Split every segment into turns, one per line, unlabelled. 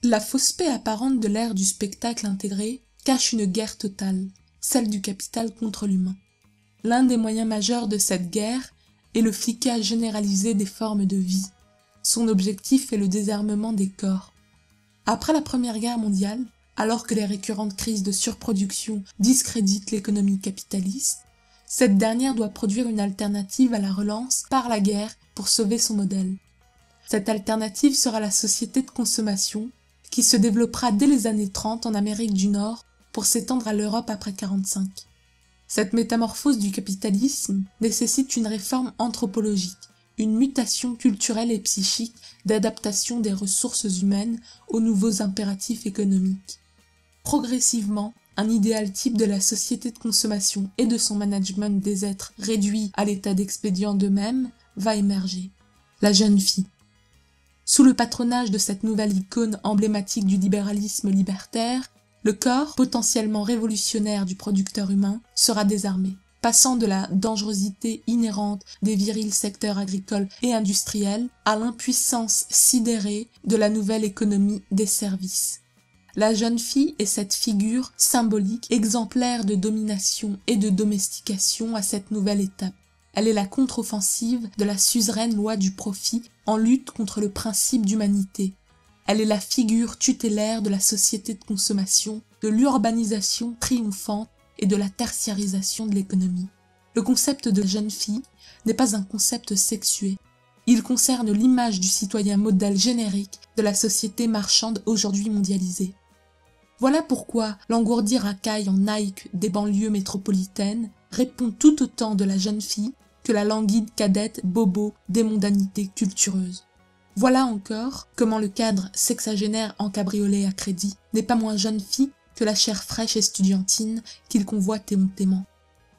La fausse paix apparente de l'ère du spectacle intégré cache une guerre totale, celle du capital contre l'humain. L'un des moyens majeurs de cette guerre est le flicage généralisé des formes de vie. Son objectif est le désarmement des corps. Après la Première Guerre mondiale, alors que les récurrentes crises de surproduction discréditent l'économie capitaliste, cette dernière doit produire une alternative à la relance par la guerre pour sauver son modèle. Cette alternative sera la société de consommation qui se développera dès les années 30 en Amérique du Nord pour s'étendre à l'Europe après 1945. Cette métamorphose du capitalisme nécessite une réforme anthropologique, une mutation culturelle et psychique d'adaptation des ressources humaines aux nouveaux impératifs économiques. Progressivement, un idéal type de la société de consommation et de son management des êtres réduits à l'état d'expédients d'eux-mêmes va émerger. La jeune fille. Sous le patronage de cette nouvelle icône emblématique du libéralisme libertaire, le corps potentiellement révolutionnaire du producteur humain sera désarmé, passant de la dangerosité inhérente des virils secteurs agricoles et industriels à l'impuissance sidérée de la nouvelle économie des services. La jeune fille est cette figure symbolique exemplaire de domination et de domestication à cette nouvelle étape. Elle est la contre-offensive de la suzeraine loi du profit en lutte contre le principe d'humanité. Elle est la figure tutélaire de la société de consommation, de l'urbanisation triomphante et de la tertiarisation de l'économie. Le concept de jeune fille n'est pas un concept sexué. Il concerne l'image du citoyen modèle générique de la société marchande aujourd'hui mondialisée. Voilà pourquoi l'engourdi racaille en Nike des banlieues métropolitaines répond tout autant de la jeune fille que la languide cadette bobo des mondanités cultureuses. Voilà encore comment le cadre sexagénaire en cabriolet à crédit n'est pas moins jeune fille que la chair fraîche estudiantine qu'il convoite éhontément.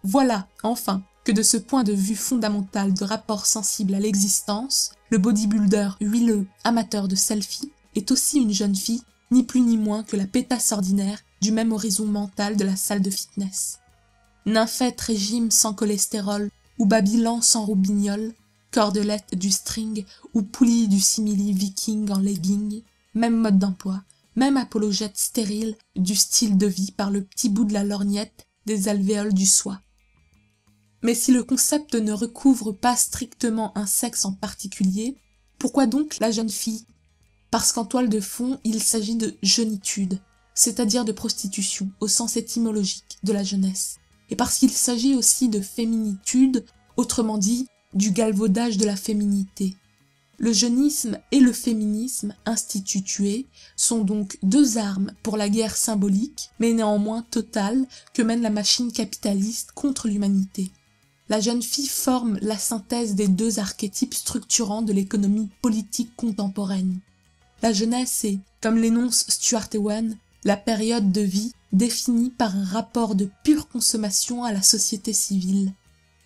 Voilà, enfin, que de ce point de vue fondamental de rapport sensible à l'existence, le bodybuilder huileux amateur de selfie est aussi une jeune fille, ni plus ni moins que la pétasse ordinaire du même horizon mental de la salle de fitness. Nymphette régime sans cholestérol ou babylan sans roubignoles, cordelette du string ou poulie du simili viking en legging, même mode d'emploi, même apologète stérile du style de vie par le petit bout de la lorgnette des alvéoles du soi. Mais si le concept ne recouvre pas strictement un sexe en particulier, pourquoi donc la jeune fille ? Parce qu'en toile de fond, il s'agit de jeunitude, c'est-à-dire de prostitution au sens étymologique de la jeunesse, et parce qu'il s'agit aussi de féminitude, autrement dit, du galvaudage de la féminité. Le jeunisme et le féminisme institutué sont donc deux armes pour la guerre symbolique, mais néanmoins totale, que mène la machine capitaliste contre l'humanité. La jeune fille forme la synthèse des deux archétypes structurants de l'économie politique contemporaine. La jeunesse est, comme l'énonce Stuart Owen, la période de vie définie par un rapport de pure consommation à la société civile,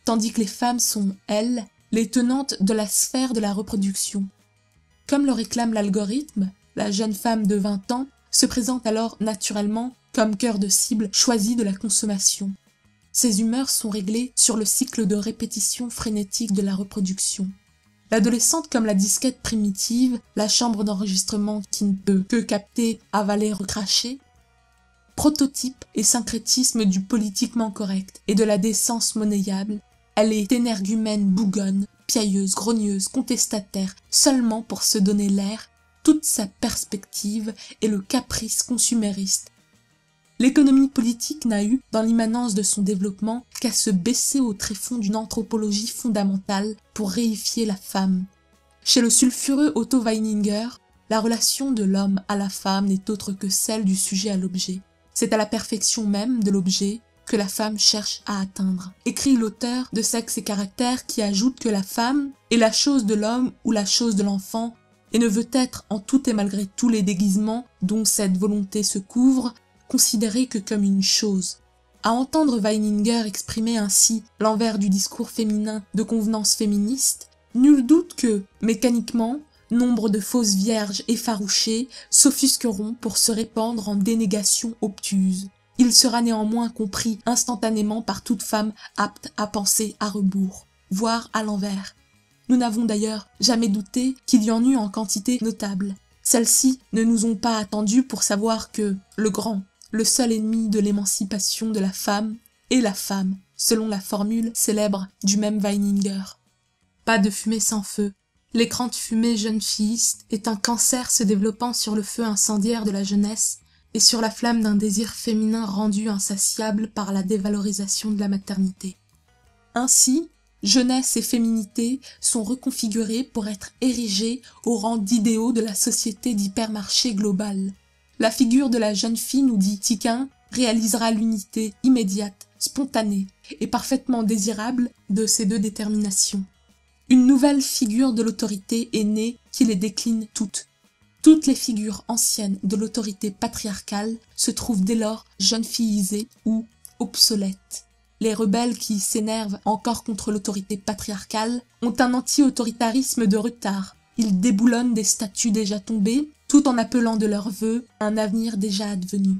tandis que les femmes sont, elles, les tenantes de la sphère de la reproduction. Comme le réclame l'algorithme, la jeune femme de 20 ans se présente alors naturellement comme cœur de cible choisi de la consommation. Ses humeurs sont réglées sur le cycle de répétition frénétique de la reproduction. L'adolescente comme la disquette primitive, la chambre d'enregistrement qui ne peut que capter, avaler, recracher, prototype et syncrétisme du politiquement correct et de la décence monnayable, elle est énergumène, bougonne, piailleuse, grogneuse, contestataire, seulement pour se donner l'air, toute sa perspective et le caprice consumériste. L'économie politique n'a eu, dans l'immanence de son développement, qu'à se baisser au tréfonds d'une anthropologie fondamentale pour réifier la femme. Chez le sulfureux Otto Weininger, la relation de l'homme à la femme n'est autre que celle du sujet à l'objet. C'est à la perfection même de l'objet que la femme cherche à atteindre. Écrit l'auteur de Sexe et Caractère qui ajoute que la femme est la chose de l'homme ou la chose de l'enfant et ne veut être, en tout et malgré tous les déguisements dont cette volonté se couvre, considérée que comme une chose. À entendre Weininger exprimer ainsi l'envers du discours féminin de convenance féministe, nul doute que, mécaniquement, nombre de fausses vierges effarouchées s'offusqueront pour se répandre en dénégations obtuses. Il sera néanmoins compris instantanément par toute femme apte à penser à rebours, voire à l'envers. Nous n'avons d'ailleurs jamais douté qu'il y en eût en quantité notable. Celles-ci ne nous ont pas attendus pour savoir que le seul ennemi de l'émancipation de la femme est la femme, selon la formule célèbre du même Weininger. Pas de fumée sans feu. L'écran de fumée jeune filliste est un cancer se développant sur le feu incendiaire de la jeunesse et sur la flamme d'un désir féminin rendu insatiable par la dévalorisation de la maternité. Ainsi, jeunesse et féminité sont reconfigurées pour être érigées au rang d'idéaux de la société d'hypermarché global. La figure de la jeune fille, nous dit Tiquin, réalisera l'unité immédiate, spontanée et parfaitement désirable de ces deux déterminations. Une nouvelle figure de l'autorité est née qui les décline toutes. Toutes les figures anciennes de l'autorité patriarcale se trouvent dès lors jeunes fillisées ou obsolètes. Les rebelles qui s'énervent encore contre l'autorité patriarcale ont un anti-autoritarisme de retard. Ils déboulonnent des statuts déjà tombés, tout en appelant de leurs vœux un avenir déjà advenu.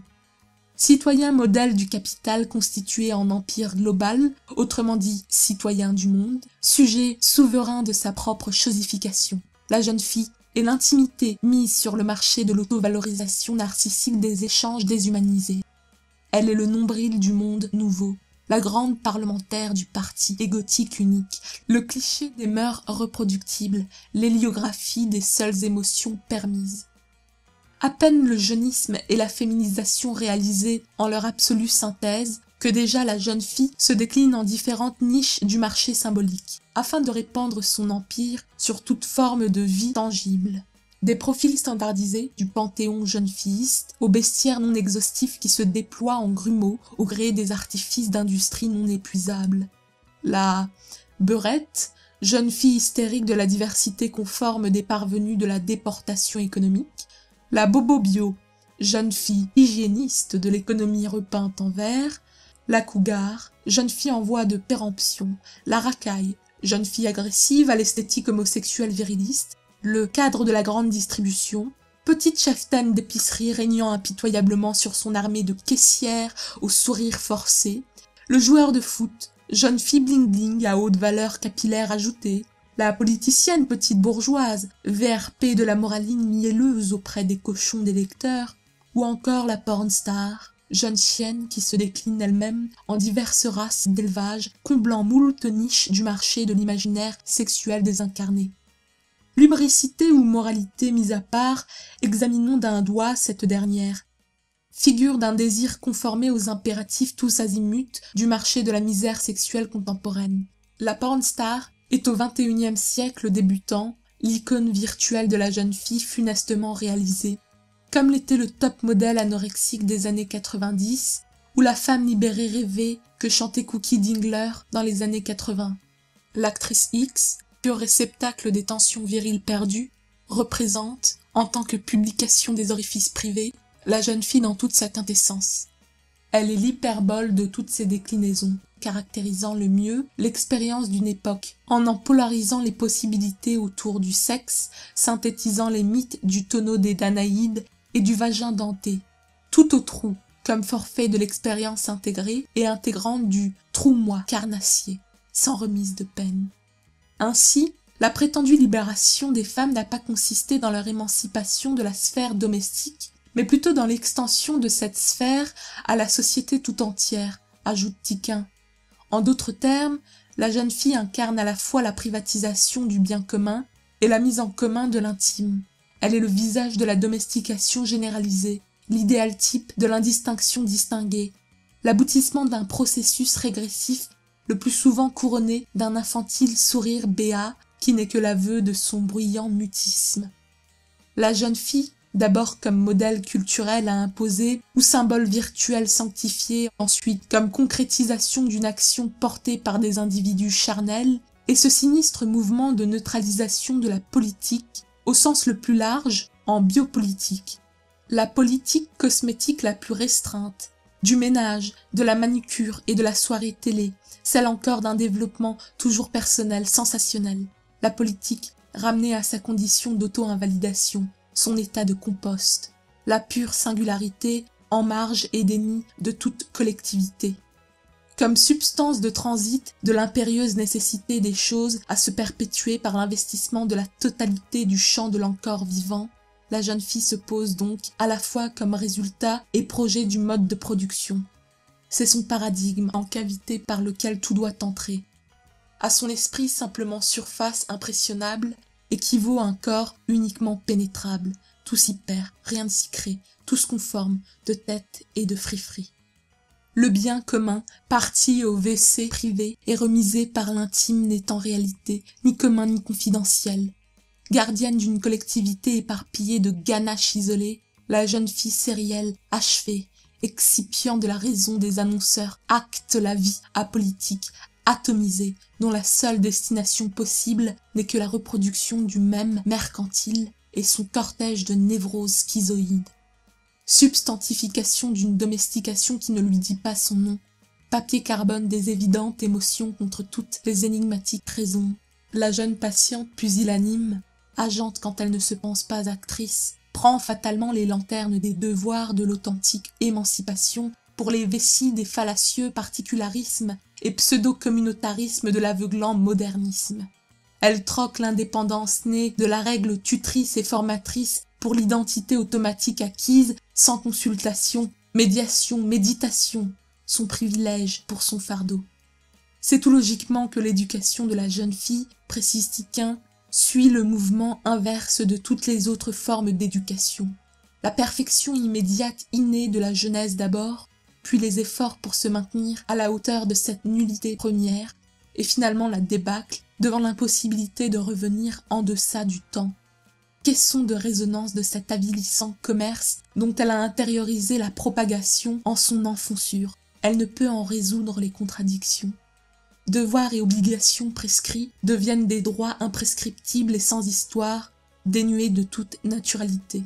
Citoyen modèle du capital constitué en empire global, autrement dit citoyen du monde, sujet souverain de sa propre chosification, la jeune fille est l'intimité mise sur le marché de l'autovalorisation narcissique des échanges déshumanisés. Elle est le nombril du monde nouveau, la grande parlementaire du parti égotique unique, le cliché des mœurs reproductibles, l'héliographie des seules émotions permises. À peine le jeunisme et la féminisation réalisés en leur absolue synthèse, que déjà la jeune fille se décline en différentes niches du marché symbolique, afin de répandre son empire sur toute forme de vie tangible. Des profils standardisés du panthéon jeune filliste au bestiaire non exhaustif qui se déploie en grumeaux au gré des artifices d'industrie non épuisables. La beurette, jeune fille hystérique de la diversité conforme des parvenus de la déportation économique, la bobo-bio, jeune fille hygiéniste de l'économie repeinte en vert, la cougar, jeune fille en voie de péremption, la racaille, jeune fille agressive à l'esthétique homosexuelle viriliste, le cadre de la grande distribution, petite cheftaine d'épicerie régnant impitoyablement sur son armée de caissières au sourire forcé, le joueur de foot, jeune fille bling-bling à haute valeur capillaire ajoutée, la politicienne petite bourgeoise, VRP de la moraline mielleuse auprès des cochons des lecteurs, ou encore la porn star, jeune chienne qui se décline elle-même en diverses races d'élevage, comblant moult niches du marché de l'imaginaire sexuel désincarné. Lubricité ou moralité mise à part, examinons d'un doigt cette dernière. Figure d'un désir conformé aux impératifs tous azimuts du marché de la misère sexuelle contemporaine. La porn star est au XXIe siècle débutant l'icône virtuelle de la jeune fille funestement réalisée, comme l'était le top modèle anorexique des années 90 ou la femme libérée rêvée que chantait Cookie Dingler dans les années 80. L'actrice X, pur réceptacle des tensions viriles perdues, représente, en tant que publication des orifices privés, la jeune fille dans toute sa quintessence. Elle est l'hyperbole de toutes ses déclinaisons, caractérisant le mieux l'expérience d'une époque, en polarisant les possibilités autour du sexe, synthétisant les mythes du tonneau des Danaïdes et du vagin denté, tout au trou, comme forfait de l'expérience intégrée et intégrante du « trou-moi carnassier », sans remise de peine. Ainsi, la prétendue libération des femmes n'a pas consisté dans leur émancipation de la sphère domestique, mais plutôt dans l'extension de cette sphère à la société tout entière, ajoute Tiquin. En d'autres termes, la jeune fille incarne à la fois la privatisation du bien commun et la mise en commun de l'intime. Elle est le visage de la domestication généralisée, l'idéal type de l'indistinction distinguée, l'aboutissement d'un processus régressif le plus souvent couronné d'un infantile sourire béat qui n'est que l'aveu de son bruyant mutisme. La jeune fille, d'abord comme modèle culturel à imposer ou symbole virtuel sanctifié, ensuite comme concrétisation d'une action portée par des individus charnels, et ce sinistre mouvement de neutralisation de la politique, au sens le plus large, en biopolitique. La politique cosmétique la plus restreinte, du ménage, de la manucure et de la soirée télé, celle encore d'un développement toujours personnel, sensationnel. La politique ramenée à sa condition d'auto-invalidation, son état de compost, la pure singularité en marge et déni de toute collectivité. Comme substance de transit de l'impérieuse nécessité des choses à se perpétuer par l'investissement de la totalité du champ de l'encore vivant, La jeune fille se pose donc à la fois comme résultat et projet du mode de production. C'est son paradigme en cavité par lequel tout doit entrer. À son esprit simplement surface impressionnable équivaut un corps uniquement pénétrable. Tout s'y perd, rien ne s'y crée, tout se conforme de tête et de frifri. Le bien commun, parti au WC privé et remisé par l'intime n'est en réalité ni commun ni confidentiel. Gardienne d'une collectivité éparpillée de ganaches isolées, la jeune fille sérielle, achevée, excipient de la raison des annonceurs, acte la vie apolitique, atomisée, dont la seule destination possible n'est que la reproduction du même mercantile et son cortège de névroses schizoïdes. Substantification d'une domestication qui ne lui dit pas son nom, papier carbone des évidentes émotions contre toutes les énigmatiques raisons. La jeune patiente pusillanime, agente quand elle ne se pense pas actrice, prend fatalement les lanternes des devoirs de l'authentique émancipation pour les vessies des fallacieux particularismes et pseudo-communautarismes de l'aveuglant modernisme. Elle troque l'indépendance née de la règle tutrice et formatrice pour l'identité automatique acquise sans consultation, médiation, méditation, son privilège pour son fardeau. C'est tout logiquement que l'éducation de la jeune fille, précise Tiquin, suit le mouvement inverse de toutes les autres formes d'éducation. La perfection immédiate innée de la jeunesse d'abord, puis les efforts pour se maintenir à la hauteur de cette nullité première, et finalement la débâcle devant l'impossibilité de revenir en deçà du temps. Caisson de résonance de cet avilissant commerce dont elle a intériorisé la propagation en son enfoncure. Elle ne peut en résoudre les contradictions. Devoirs et obligations prescrits deviennent des droits imprescriptibles et sans histoire, dénués de toute naturalité.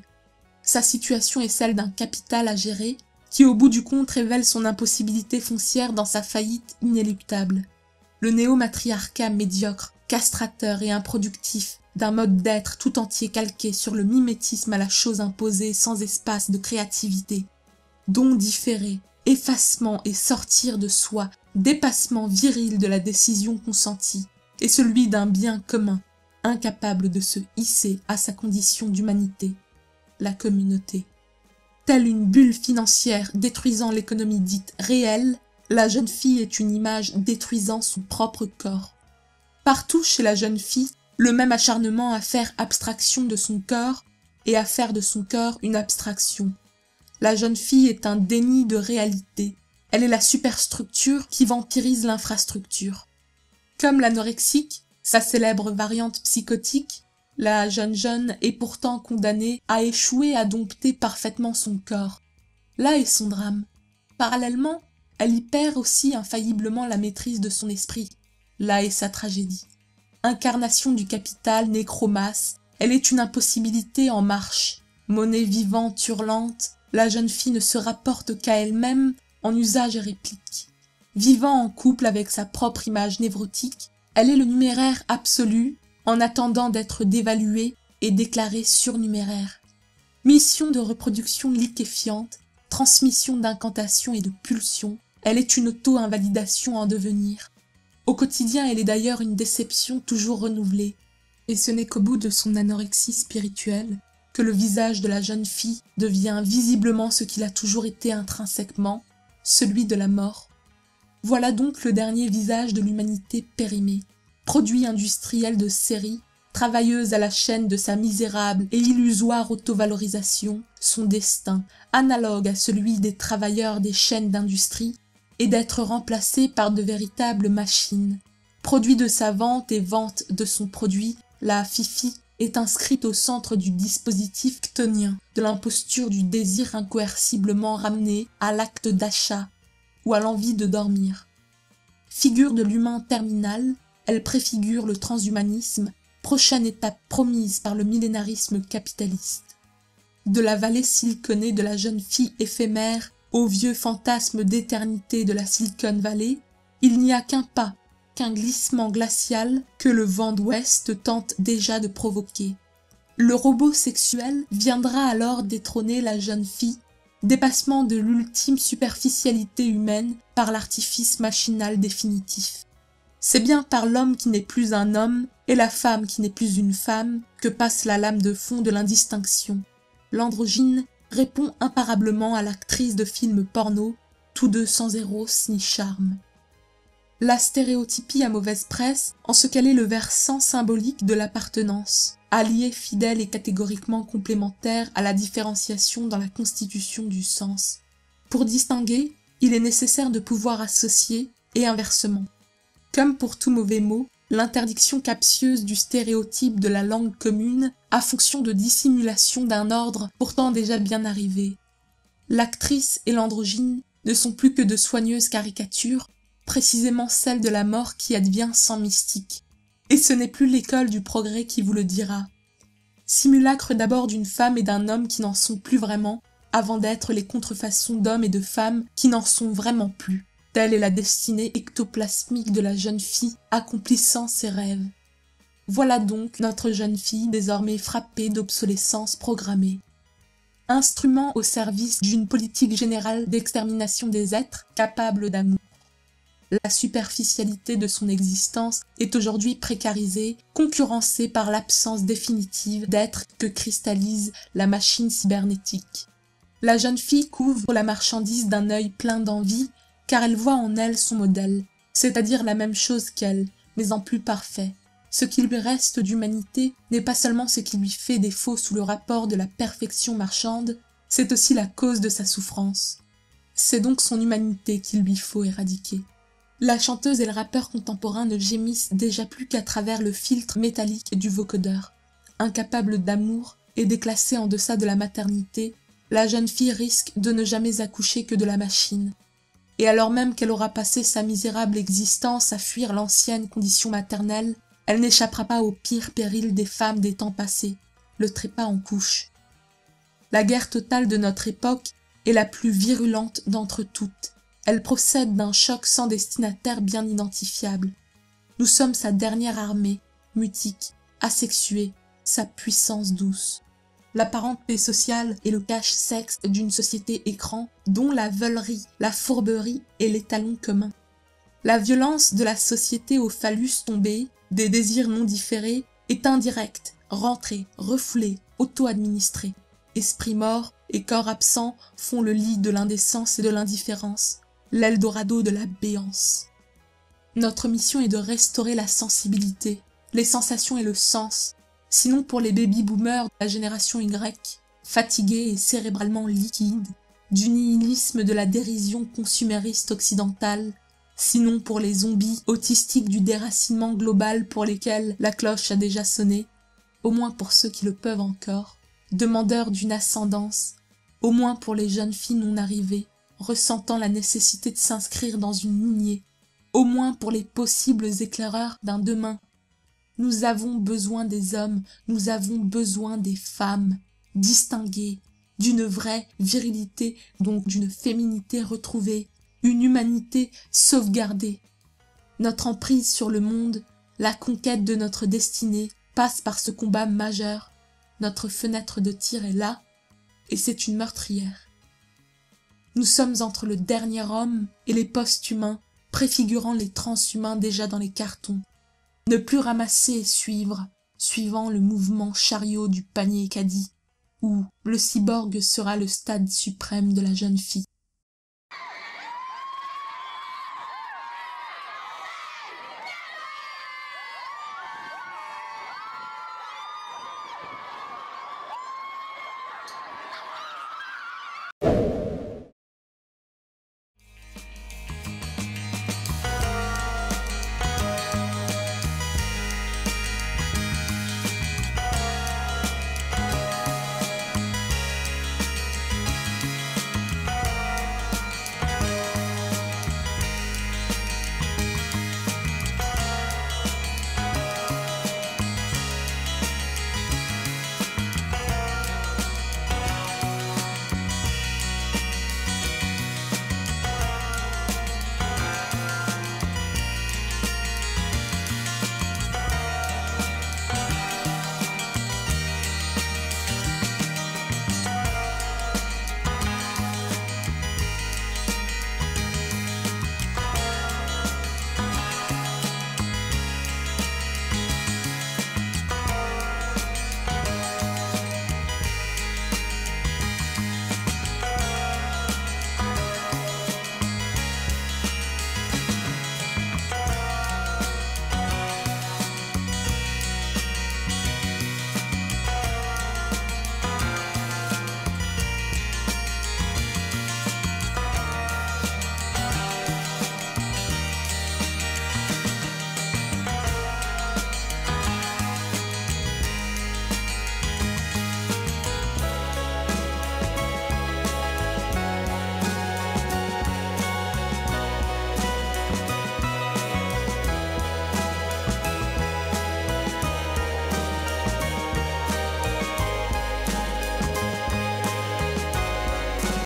Sa situation est celle d'un capital à gérer qui au bout du compte révèle son impossibilité foncière dans sa faillite inéluctable. Le néo-matriarcat médiocre, castrateur et improductif d'un mode d'être tout entier calqué sur le mimétisme à la chose imposée sans espace de créativité, don différé, effacement et sortir de soi, dépassement viril de la décision consentie, et celui d'un bien commun, incapable de se hisser à sa condition d'humanité, la communauté. Telle une bulle financière détruisant l'économie dite réelle, la jeune fille est une image détruisant son propre corps. Partout chez la jeune fille, le même acharnement à faire abstraction de son corps et à faire de son corps une abstraction. La jeune fille est un déni de réalité. Elle est la superstructure qui vampirise l'infrastructure. Comme l'anorexique, sa célèbre variante psychotique, la jeune est pourtant condamnée à échouer à dompter parfaitement son corps. Là est son drame. Parallèlement, elle y perd aussi infailliblement la maîtrise de son esprit. Là est sa tragédie. Incarnation du capital, nécromasse, elle est une impossibilité en marche. Monnaie vivante, hurlante, la jeune fille ne se rapporte qu'à elle-même en usage et réplique. Vivant en couple avec sa propre image névrotique, elle est le numéraire absolu en attendant d'être dévaluée et déclarée surnuméraire. Mission de reproduction liquéfiante, transmission d'incantations et de pulsions, elle est une auto-invalidation en devenir. Au quotidien, elle est d'ailleurs une déception toujours renouvelée, et ce n'est qu'au bout de son anorexie spirituelle que le visage de la jeune fille devient visiblement ce qu'il a toujours été intrinsèquement, celui de la mort. Voilà donc le dernier visage de l'humanité périmée, produit industriel de série, travailleuse à la chaîne de sa misérable et illusoire autovalorisation, son destin, analogue à celui des travailleurs des chaînes d'industrie, est d'être remplacée par de véritables machines. Produit de sa vente et vente de son produit, la Fifi est inscrite au centre du dispositif chtonien, de l'imposture du désir incoerciblement ramené à l'acte d'achat ou à l'envie de dormir. Figure de l'humain terminal, elle préfigure le transhumanisme, prochaine étape promise par le millénarisme capitaliste. De la vallée siliconée de la jeune fille éphémère au vieux fantasme d'éternité de la Silicon Valley, il n'y a qu'un pas, qu'un glissement glacial que le vent d'ouest tente déjà de provoquer. Le robot sexuel viendra alors détrôner la jeune fille, dépassement de l'ultime superficialité humaine par l'artifice machinal définitif. C'est bien par l'homme qui n'est plus un homme et la femme qui n'est plus une femme que passe la lame de fond de l'indistinction. l'androgyne répond imparablement à l'actrice de film porno, tous deux sans éros ni charme. La stéréotypie a mauvaise presse en ce qu'elle est le versant symbolique de l'appartenance, alliée fidèle et catégoriquement complémentaire à la différenciation dans la constitution du sens. Pour distinguer, il est nécessaire de pouvoir associer, et inversement. Comme pour tout mauvais mot, l'interdiction captieuse du stéréotype de la langue commune a fonction de dissimulation d'un ordre pourtant déjà bien arrivé. L'actrice et l'androgyne ne sont plus que de soigneuses caricatures, précisément celles de la mort qui advient sans mystique. Et ce n'est plus l'école du progrès qui vous le dira. Simulacre d'abord d'une femme et d'un homme qui n'en sont plus vraiment, avant d'être les contrefaçons d'hommes et de femmes qui n'en sont vraiment plus. Telle est la destinée ectoplasmique de la jeune fille accomplissant ses rêves. Voilà donc notre jeune fille désormais frappée d'obsolescence programmée. Instrument au service d'une politique générale d'extermination des êtres capables d'amour. La superficialité de son existence est aujourd'hui précarisée, concurrencée par l'absence définitive d'être que cristallise la machine cybernétique. La jeune fille couvre la marchandise d'un œil plein d'envie, car elle voit en elle son modèle, c'est-à-dire la même chose qu'elle, mais en plus parfait. Ce qui lui reste d'humanité n'est pas seulement ce qui lui fait défaut sous le rapport de la perfection marchande, c'est aussi la cause de sa souffrance. C'est donc son humanité qu'il lui faut éradiquer. La chanteuse et le rappeur contemporain ne gémissent déjà plus qu'à travers le filtre métallique du vocodeur. Incapable d'amour et déclassée en deçà de la maternité, la jeune fille risque de ne jamais accoucher que de la machine. Et alors même qu'elle aura passé sa misérable existence à fuir l'ancienne condition maternelle, elle n'échappera pas au pire péril des femmes des temps passés, le trépas en couche. La guerre totale de notre époque est la plus virulente d'entre toutes. Elle procède d'un choc sans destinataire bien identifiable. Nous sommes sa dernière armée, mutique, asexuée, sa puissance douce. L'apparente paix sociale est le cache-sexe d'une société écran dont la veulerie, la fourberie est l'étalon commun. La violence de la société au phallus tombé, des désirs non différés, est indirecte, rentrée, refoulée, auto-administrée. Esprit mort et corps absent font le lit de l'indécence et de l'indifférence, l'Eldorado de la béance. Notre mission est de restaurer la sensibilité, les sensations et le sens, sinon pour les baby-boomers de la génération Y, fatigués et cérébralement liquides, du nihilisme de la dérision consumériste occidentale, sinon pour les zombies autistiques du déracinement global pour lesquels la cloche a déjà sonné, au moins pour ceux qui le peuvent encore, demandeurs d'une ascendance, au moins pour les jeunes filles non arrivées, ressentant la nécessité de s'inscrire dans une lignée, au moins pour les possibles éclaireurs d'un demain. Nous avons besoin des hommes, nous avons besoin des femmes, distinguées, d'une vraie virilité, donc d'une féminité retrouvée, une humanité sauvegardée. Notre emprise sur le monde, la conquête de notre destinée, passe par ce combat majeur. Notre fenêtre de tir est là, et c'est une meurtrière. Nous sommes entre le dernier homme et les post-humains, préfigurant les transhumains déjà dans les cartons. Ne plus ramasser et suivre, suivant le mouvement chariot du panier caddie, où le cyborg sera le stade suprême de la jeune fille.